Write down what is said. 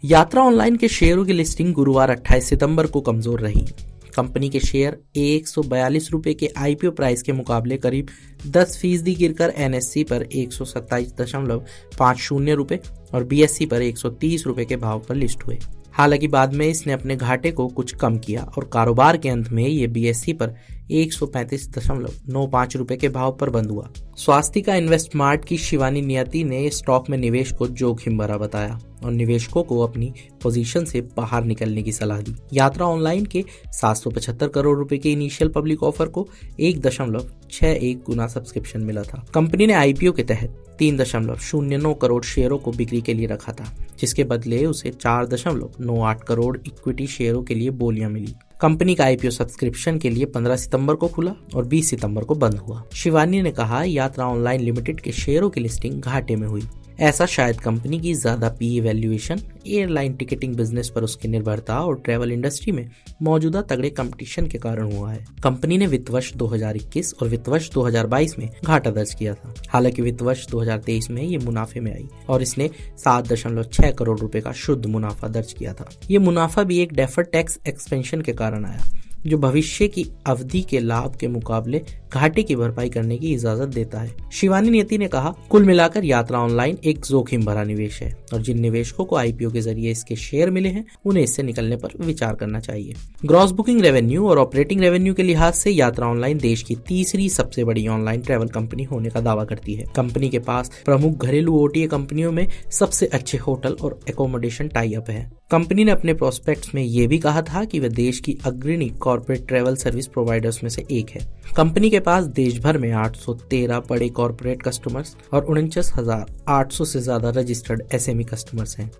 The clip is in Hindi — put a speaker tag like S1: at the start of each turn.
S1: यात्रा ऑनलाइन के शेयरों की लिस्टिंग गुरुवार 28 सितंबर को कमजोर रही। कंपनी के शेयर 142 रुपए के आईपीओ प्राइस के मुकाबले करीब 10% गिरकर एनएससी पर 127.50 रुपए और बीएससी पर 130 रुपए के भाव पर लिस्ट हुए। हालांकि बाद में इसने अपने घाटे को कुछ कम किया और कारोबार के अंत में ये बीएससी पर 135.95 रुपए के भाव पर बंद हुआ। स्वास्तिका इन्वेस्टमार्ट की शिवानी नियति ने स्टॉक में निवेश को जोखिम भरा बताया और निवेशकों को अपनी पोजीशन से बाहर निकलने की सलाह दी। यात्रा ऑनलाइन के 775 करोड़ रुपए के इनिशियल पब्लिक ऑफर को 1.61 गुना सब्सक्रिप्शन मिला था। कंपनी ने आईपीओ के तहत 3.09 करोड़ शेयरों को बिक्री के लिए रखा था, जिसके बदले उसे 4.98 करोड़ इक्विटी शेयरों के लिए बोलियां मिली। कंपनी का आईपीओ सब्सक्रिप्शन के लिए 15 सितंबर को खुला और 20 सितंबर को बंद हुआ। शिवानी ने कहा, यात्रा ऑनलाइन लिमिटेड के शेयरों की लिस्टिंग घाटे में हुई। ऐसा शायद कंपनी की ज्यादा PE valuation, airline ticketing business पर उसकी निर्भरता और ट्रैवल इंडस्ट्री में मौजूदा तगड़े कंपटीशन के कारण हुआ है। कंपनी ने वित्त वर्ष 2021 और वित्त वर्ष 2022 में घाटा दर्ज किया था। हालांकि वित्त वर्ष 2023 में ये मुनाफे में आई और इसने 7.6 करोड़ रुपए का शुद्ध मुनाफा दर्ज किया था। ये मुनाफा भी एक डेफर्ड टैक्स एक्सपेंशन के कारण आया, जो भविष्य की अवधि के लाभ के मुकाबले घाटे की भरपाई करने की इजाजत देता है। शिवानी नियति ने कहा, कुल मिलाकर यात्रा ऑनलाइन एक जोखिम भरा निवेश है और जिन निवेशकों को आईपीओ के जरिए इसके शेयर मिले हैं उन्हें इससे निकलने पर विचार करना चाहिए। ग्रॉस बुकिंग रेवेन्यू और ऑपरेटिंग रेवेन्यू के लिहाज से यात्रा ऑनलाइन देश की तीसरी सबसे बड़ी ऑनलाइन ट्रैवल कंपनी होने का दावा करती है। कंपनी के पास प्रमुख घरेलू ओटीए कंपनियों में सबसे अच्छे होटल और एकोमोडेशन टाई अप है। कंपनी ने अपने प्रोस्पेक्ट्स में यह भी कहा था कि वह देश की अग्रणी कॉर्पोरेट ट्रैवल सर्विस प्रोवाइडर्स में से एक है। कंपनी के पास देश भर में 813 बड़े कॉर्पोरेट कस्टमर्स और 49,800 से ज्यादा रजिस्टर्ड एसएमई कस्टमर्स हैं।